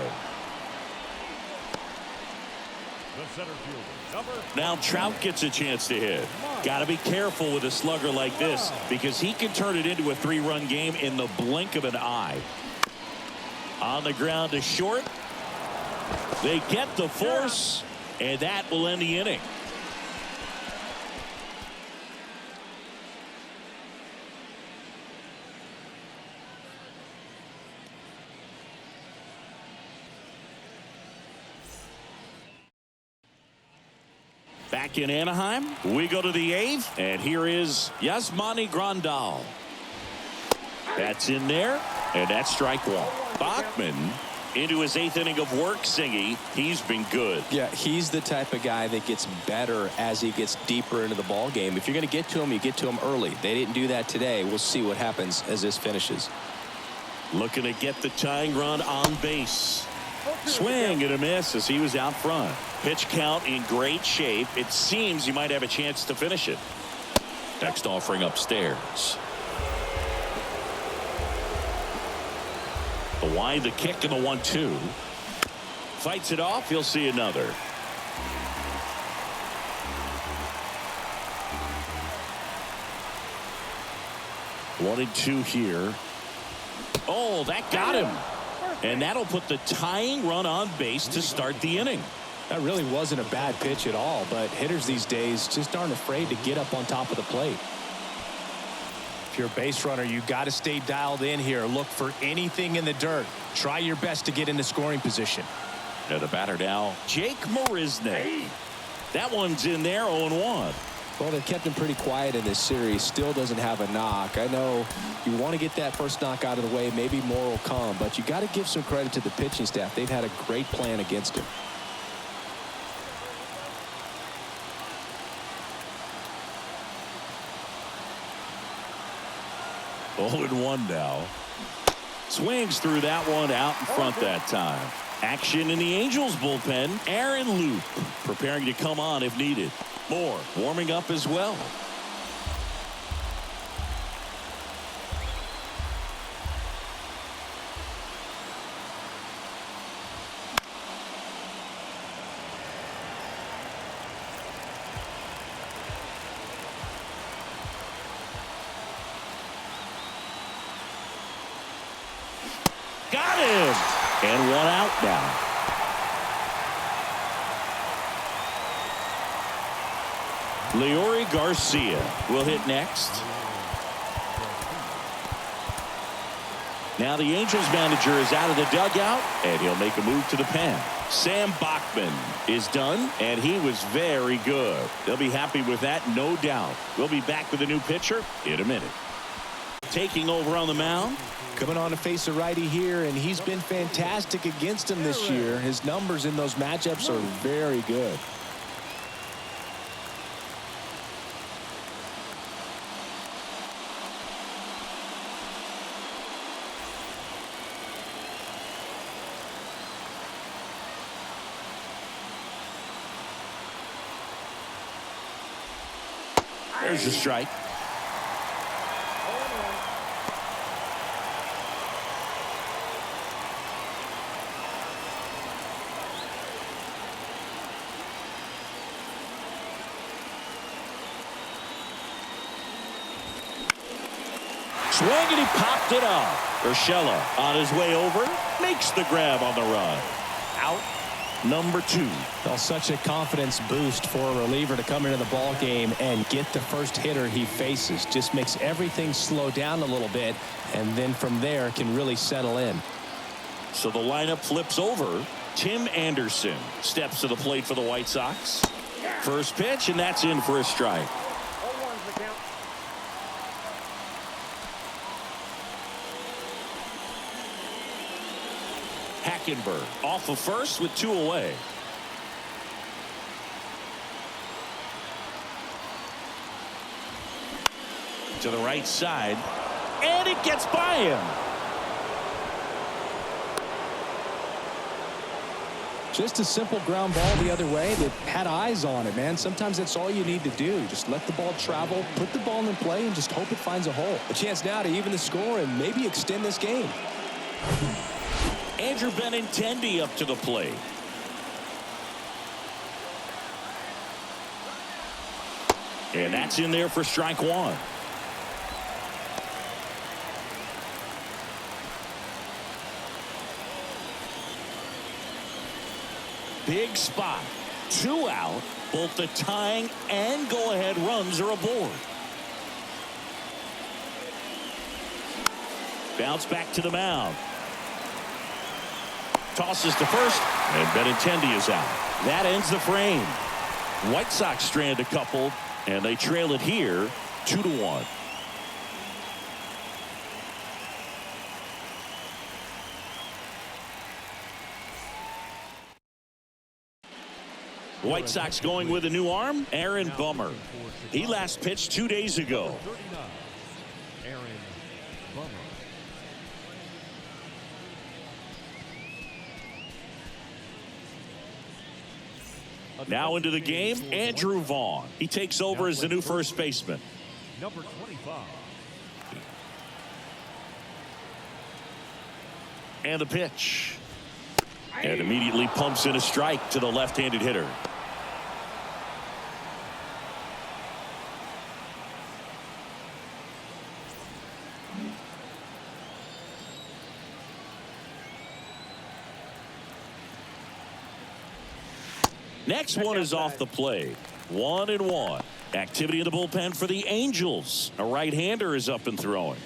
Now Trout gets a chance to hit. Got to be careful with a slugger like this because he can turn it into a 3-run game in the blink of an eye. On the ground to short. They get the force, and that will end the inning. Back in Anaheim, we go to the 8th, and here is Yasmani Grandal. That's in there, and that's strike one. Bachman into his 8th inning of work, Singy. He's been good. Yeah, he's the type of guy that gets better as he gets deeper into the ball game. If you're going to get to him, you get to him early. They didn't do that today. We'll see what happens as this finishes. Looking to get the tying run on base. Swing and a miss as he was out front. Pitch count in great shape. It seems he might have a chance to finish it. Next offering upstairs. The wide, the kick, and the 1-2. fights it off. He'll see another. One and two here. Oh, that got him. And that'll put the tying run on base to start the inning. That really wasn't a bad pitch at all, but hitters these days just aren't afraid to get up on top of the plate. If you're a base runner, you got to stay dialed in here. Look for anything in the dirt. Try your best to get into scoring position. Now the batter now, Jake Marisne. That one's in there, 0-1. Well, they've kept him pretty quiet in this series. Still doesn't have a knock. I know you want to get that first knock out of the way. Maybe more will come, but you got to give some credit to the pitching staff. They've had a great plan against him. Oh, and 1 now. Swings through that one out in front that time. Action in the Angels bullpen. Aaron Loop preparing to come on if needed. Moore warming up as well. Got him. And 1 out now. Leori Garcia will hit next. Now the Angels manager is out of the dugout, and he'll make a move to the pen. Sam Bachman is done, and he was very good. They'll be happy with that, no doubt. We'll be back with a new pitcher in a minute. Taking over on the mound. Coming on to face a righty here, and he's been fantastic against him this year. His numbers in those matchups are very good. There's a strike. Swing, and he popped it off. Urshela on his way over, makes the grab on the run. Out number 2. Well, such a confidence boost for a reliever to come into the ball game and get the first hitter he faces. Just makes everything slow down a little bit, and then from there can really settle in. So the lineup flips over. Tim Anderson steps to the plate for the White Sox. First pitch, and that's in for a strike. Hackenberg off of first with 2 away. To the right side, and it gets by him. Just a simple ground ball the other way that had eyes on it, man. Sometimes that's all you need to do. Just let the ball travel, put the ball in play, and just hope it finds a hole. A chance now to even the score and maybe extend this game. Andrew Benintendi up to the plate. And that's in there for strike 1. Big spot. 2 out. Both the tying and go-ahead runs are aboard. Bounce back to the mound. Tosses to first, and Benintendi is out. That ends the frame. White Sox strand a couple, and they trail it here 2-1. White Sox going with a new arm, Aaron Bummer. He last pitched 2 days ago. Aaron Bummer. Now into the game, Andrew Vaughn. He takes over as the new first baseman. Number 25. And the pitch. And immediately pumps in a strike to the left-handed hitter. Next one is off the plate. 1-1. Activity in the bullpen for the Angels. A right-hander is up and throwing.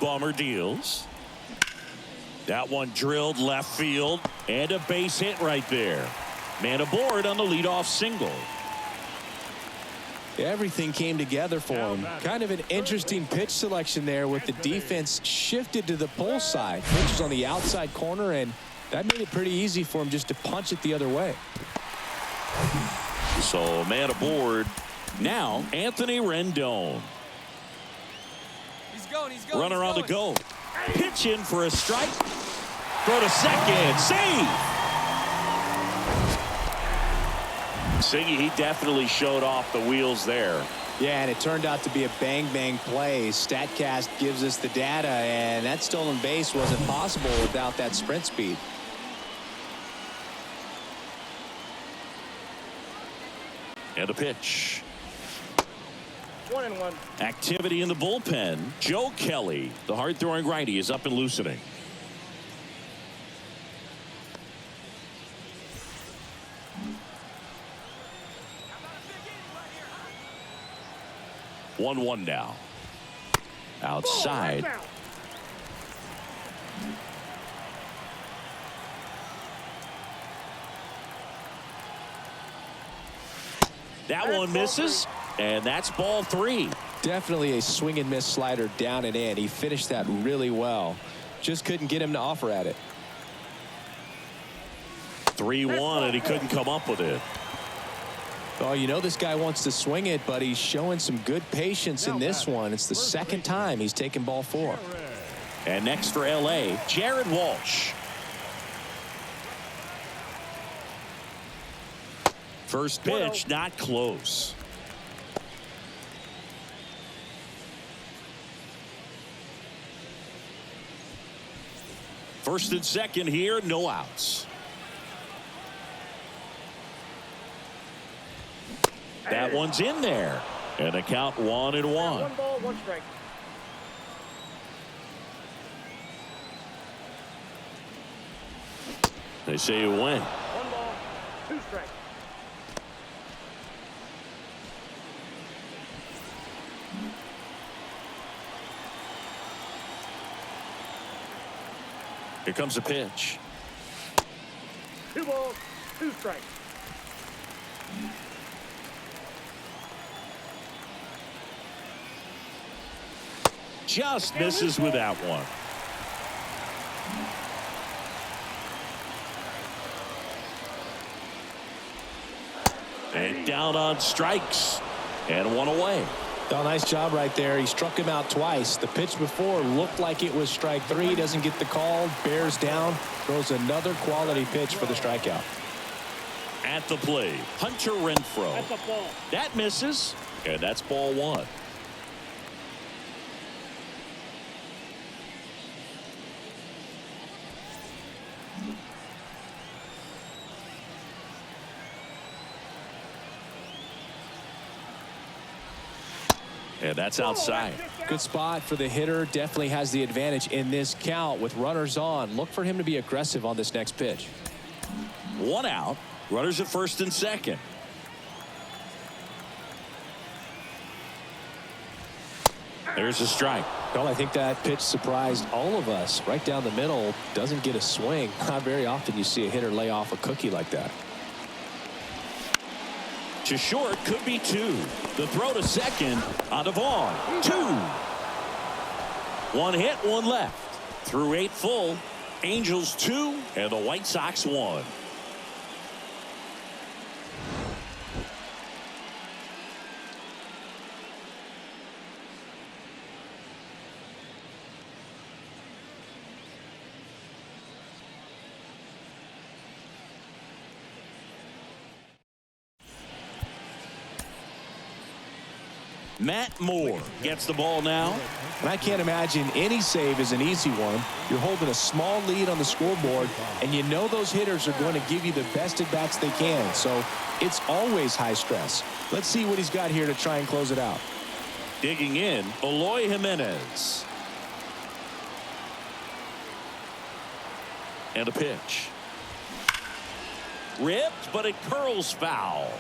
Bummer deals. That one drilled left field, and a base hit right there. Man aboard on the leadoff single. Everything came together for him. Kind of an interesting pitch selection there with the defense shifted to the pull side. Pitch was on the outside corner, and that made it pretty easy for him just to punch it the other way. So man aboard. Now Anthony Rendon. Runner on the go. Pitch in for a strike. Throw to second. Save. Siggy, he definitely showed off the wheels there. Yeah, and it turned out to be a bang-bang play. StatCast gives us the data, and that stolen base wasn't possible without that sprint speed. And a pitch. 1-1. Activity in the bullpen. Joe Kelly, the hard-throwing righty, is up and loosening. One now. Outside. That one misses, and that's ball 3. Definitely a swing and miss slider down and in. He finished that really well. Just couldn't get him to offer at it. 3-1, and he couldn't come up with it. Oh, you know this guy wants to swing it, but he's showing some good patience in this one. It's the second time he's taken ball 4. And next for L.A., Jared Walsh. First pitch, not close. First and second here, no outs. That one's in there. And the count 1-1. 1 ball, 1 strike. They say you win. 1 ball, 2 strikes. Here comes a pitch. 2 balls, 2 strikes. Just misses with that one. And down on strikes. And 1 away. Oh, nice job right there. He struck him out twice. The pitch before looked like it was strike 3. Doesn't get the call. Bears down. Throws another quality pitch for the strikeout. At the plate, Hunter Renfroe. That's a ball. That misses. And that's ball 1. And that's outside. Good spot for the hitter. Definitely has the advantage in this count with runners on. Look for him to be aggressive on this next pitch. 1 out. Runners at first and second. There's a strike. Well, I think that pitch surprised all of us. Right down the middle. Doesn't get a swing. Not very often you see a hitter lay off a cookie like that. To short, could be 2. The throw to second on the Vaughn. 2. 1 hit, 1 left. Through 8 full. Angels 2 and the White Sox 1. Matt Moore gets the ball now. And I can't imagine any save is an easy one. You're holding a small lead on the scoreboard, and you know those hitters are going to give you the best at-bats they can. So it's always high stress. Let's see what he's got here to try and close it out. Digging in, Eloy Jimenez. And a pitch. Ripped, but it curls foul.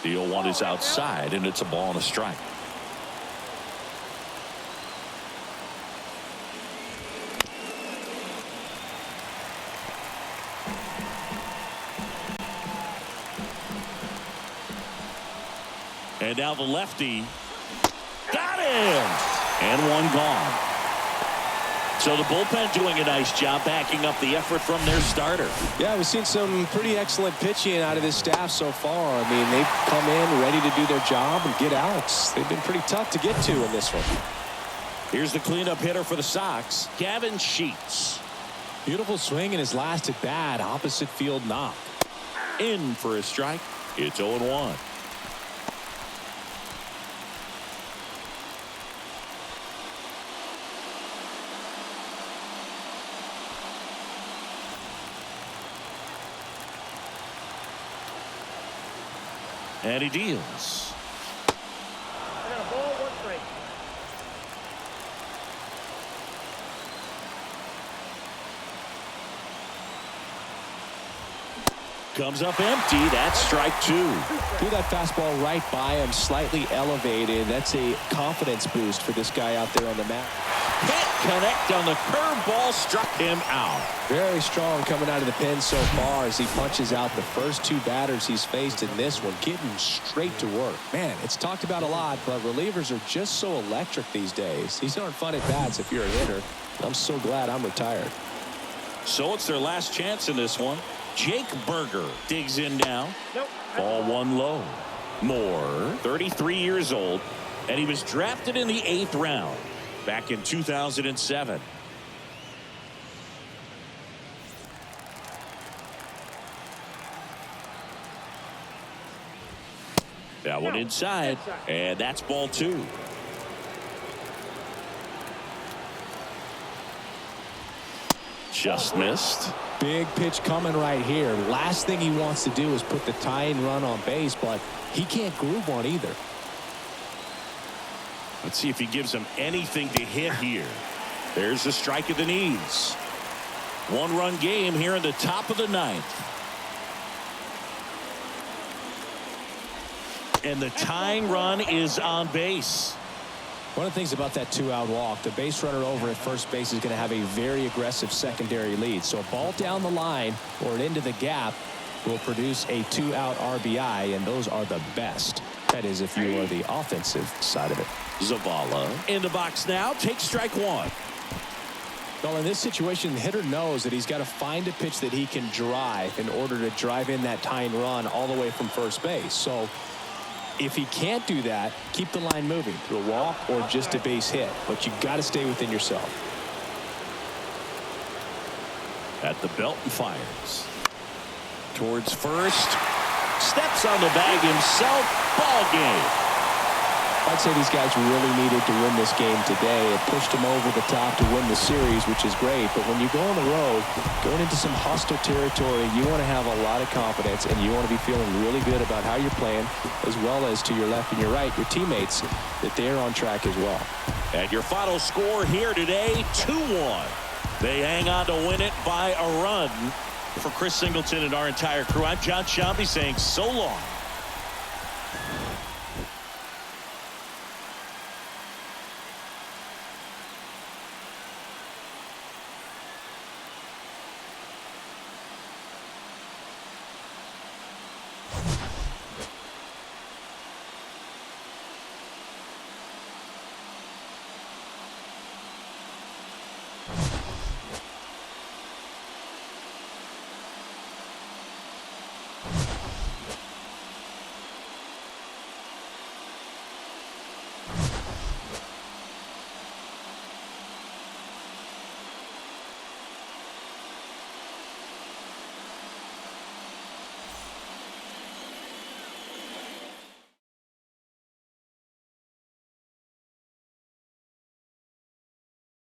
The 0-1 is outside, and it's a ball and a strike. And now the lefty. Got him! And one gone. So the bullpen doing a nice job backing up the effort from their starter. Yeah, we've seen some pretty excellent pitching out of this staff so far. I mean, they've come in ready to do their job and get outs. They've been pretty tough to get to in this one. Here's the cleanup hitter for the Sox, Gavin Sheets. Beautiful swing in his last at bat, opposite field knock. In for a strike. It's 0-1. And he deals. I got a ball, 1 strike. Comes up empty. That's strike 2. Threw that fastball right by him, slightly elevated. That's a confidence boost for this guy out there on the mat. Can't connect on the curveball. Struck him out. Very strong coming out of the pen so far as he punches out the first 2 batters he's faced in this one, getting straight to work. Man, it's talked about a lot, but relievers are just so electric these days. These aren't fun at bats if you're a hitter. I'm so glad I'm retired. So it's their last chance in this one. Jake Berger digs in now. Nope. Ball 1 low. Moore, 33 years old, and he was drafted in the 8th round back in 2007. That one inside, and that's ball 2. Just missed. Big pitch coming right here. Last thing he wants to do is put the tying run on base, but he can't groove one either. Let's see if he gives him anything to hit here. There's the strike of the knees. 1-run game here in the top of the 9th. And the tying run is on base. One of the things about that 2-out walk, the base runner over at first base is going to have a very aggressive secondary lead. So a ball down the line or into the gap will produce a 2-out RBI, and those are the best. That is if you are the offensive side of it. Zavala in the box now. Takes strike 1. Well, in this situation, the hitter knows that he's got to find a pitch that he can drive in order to drive in that tying run all the way from first base. So if he can't do that, keep the line moving through a walk or just a base hit. But you've got to stay within yourself. At the belt and fires. Towards first. Steps on the bag himself. Ball game. I'd say these guys really needed to win this game today. It pushed them over the top to win the series, which is great. But when you go on the road, going into some hostile territory, you want to have a lot of confidence, and you want to be feeling really good about how you're playing, as well as to your left and your right, your teammates, that they're on track as well. And your final score here today, 2-1. They hang on to win it by a run. For Chris Singleton and our entire crew, I'm John Shambi saying so long.